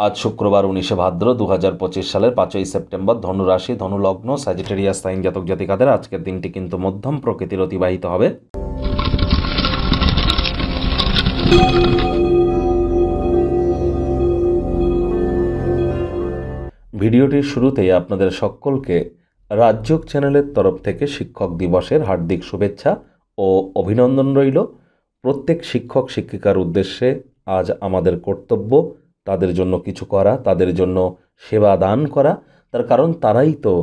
আজ শুক্রবার 19শে ভাদ্র 2025 সালের 5ই সেপ্টেম্বর ধনুরাশি ধনুলগ্ন স্যাজিটেরিয়াস সাইন জাতক জাতিকাদের আজকের দিনটি কিন্তু মধ্যম প্রকৃতির অতিবাহিত হবে। ভিডিওটির শুরুতেই আপনাদের সকলকে রাজযোগ চ্যানেলের তরফ থেকে শিক্ষক দিবসের হার্দিক শুভেচ্ছা ও অভিনন্দন রইল। প্রত্যেক শিক্ষক শিক্ষিকার উদ্দেশ্যে আজ আমাদের কর্তব্য তাদের জন্য কিছু করা, তাদের জন্য সেবা দান করা, তার কারণ তারাই তো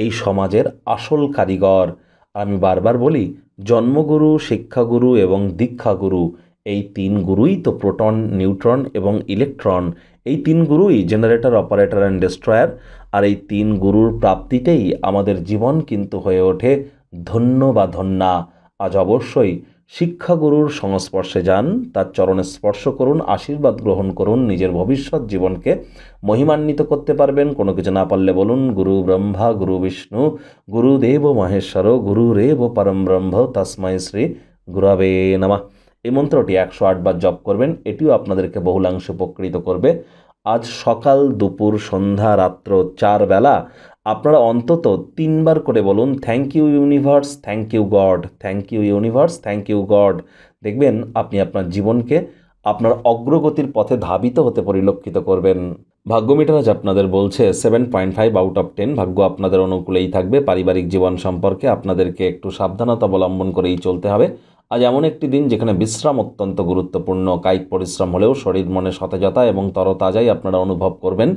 এই সমাজের আসল কারিগর। আমি বারবার বলি, জন্মগুরু, শিক্ষাগুরু এবং দীক্ষাগুরু, এই তিন গুরুই তো প্রোটন, নিউট্রন এবং ইলেকট্রন, এই তিন গুরুই জেনারেটর, অপারেটর অ্যান্ড ডেস্ট্রয়ার। আর এই তিন গুরুর প্রাপ্তিতেই আমাদের জীবন কিন্তু হয়ে ওঠে ধন্য বা ধন্যা। আজ অবশ্যই শিক্ষাগুরুর সংস্পর্শে যান, তার চরণে স্পর্শ করুন, আশীর্বাদ গ্রহণ করুন, নিজের ভবিষ্যৎ জীবনকে মহিমান্বিত করতে পারবেন। কোনো কিছু না পারলে বলুন, গুরু ব্রহ্মা গুরু বিষ্ণু গুরুদেব মহেশ্বর গুরুরেব পরম ব্রহ্ম তস্মৈ শ্রী গুরবে নমঃ। এই মন্ত্রটি 108 বার জপ করবেন, এটিও আপনাদেরকে বহুলাংশে উপকৃত করবে। আজ সকাল, দুপুর, সন্ধ্যা, রাত্র 4 বেলা আপনারা অন্তত 3 বার করে বলুন, thank you universe, thank you God, thank you universe, thank you God. দেখবেন আপনি আপনার জীবনকে আপনার অগ্রগতির পথে ধাবিত হতে পরিলক্ষিত করবেন। ভাগ্য মিটার আজ আপনাদের বলছে 7.5 আউট অফ 10। ভাগ্য আপনাদের অনুকূলেই থাকবে। পারিবারিক জীবন সম্পর্কে আপনাদেরকে একটু সাবধানতা অবলম্বন করেই চলতে হবে। আজ এমন একটি দিন যেখানে বিশ্রাম অত্যন্ত গুরুত্বপূর্ণ। কায়িক পরিশ্রম হলেও শরীর মনে সতেজতা এবং তরতাজাই আপনারা অনুভব করবেন।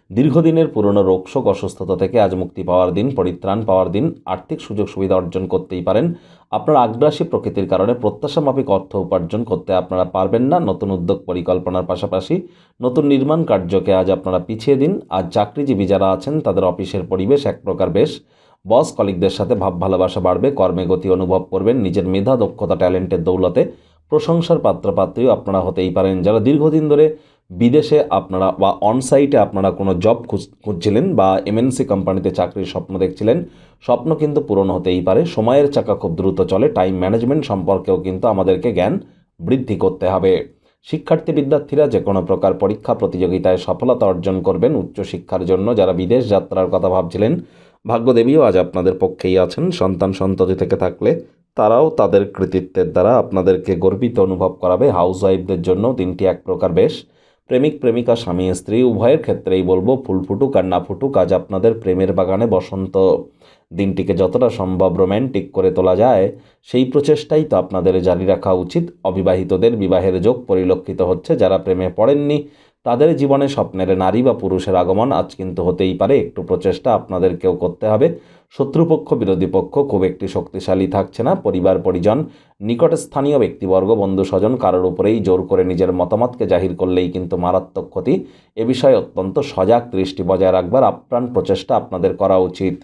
দীর্ঘদিনের পুরনো রোগশোক, অসুস্থতা থেকে আজ মুক্তি পাওয়ার দিন, পরিত্রাণ পাওয়ার দিন। আর্থিক সুযোগ সুবিধা অর্জন করতেই পারেন। আপনার আগ্রাসী প্রকৃতির কারণে প্রত্যাশামাফিক অর্থ উপার্জন করতে আপনারা পারবেন না। নতুন উদ্যোগ পরিকল্পনার পাশাপাশি নতুন নির্মাণ কার্যকে আজ আপনারা পিছিয়ে দিন। আজ চাকরিজীবী যারা আছেন তাদের অফিসের পরিবেশ এক প্রকার বেশ। বস কলিগদের সাথে ভাব ভালোবাসা বাড়বে। কর্মে গতি অনুভব করবেন। নিজের মেধা, দক্ষতা, ট্যালেন্টের দৌলতে প্রশংসার পাত্রপাত্রীও আপনারা হতেই পারেন। যারা দীর্ঘদিন ধরে বিদেশে আপনারা বা অনসাইটে আপনারা কোনো জব খুঁজছিলেন বা এমএনসি কোম্পানিতে চাকরির স্বপ্ন দেখছিলেন, স্বপ্ন কিন্তু পূরণ হতেই পারে। সময়ের চাকা খুব দ্রুত চলে। টাইম ম্যানেজমেন্ট সম্পর্কেও কিন্তু আমাদেরকে জ্ঞান বৃদ্ধি করতে হবে। শিক্ষার্থী বিদ্যার্থীরা যে কোনো প্রকার পরীক্ষা প্রতিযোগিতায় সফলতা অর্জন করবেন। উচ্চশিক্ষার জন্য যারা বিদেশ যাত্রার কথা ভাবছিলেন, ভাগ্যদেবীও আজ আপনাদের পক্ষেই আছেন। সন্তান সন্ততি থেকে থাকলে তারাও তাদের কৃতিত্বের দ্বারা আপনাদেরকে গর্বিত অনুভব করাবে। হাউসওয়াইফদের জন্য দিনটি এক প্রকার বেশ। প্রেমিক প্রেমিকা, স্বামী স্ত্রী উভয়ের ক্ষেত্রেই বলবো, ফুল ফুটুক আর না ফুটুক, আজ আপনাদের প্রেমের বাগানে বসন্ত। দিনটিকে যতটা সম্ভব রোম্যান্টিক করে তোলা যায় সেই প্রচেষ্টাই তো আপনাদের জারি রাখা উচিত। অবিবাহিতদের বিবাহের যোগ পরিলক্ষিত হচ্ছে। যারা প্রেমে পড়েননি তাদের জীবনে স্বপ্নের নারী বা পুরুষের আগমন আজ কিন্তু হতেই পারে। একটু প্রচেষ্টা আপনাদেরকেও করতে হবে। শত্রুপক্ষ, বিরোধী পক্ষ খুব একটি শক্তিশালী থাকছে না। পরিবার পরিজন, নিকট স্থানীয় ব্যক্তিবর্গ, বন্ধু স্বজন কারোর উপরেই জোর করে নিজের মতামতকে জাহির করলেই কিন্তু মারাত্মক ক্ষতি। এ বিষয়ে অত্যন্ত সজাগ দৃষ্টি বজায় রাখবার আপ্রাণ প্রচেষ্টা আপনাদের করা উচিত।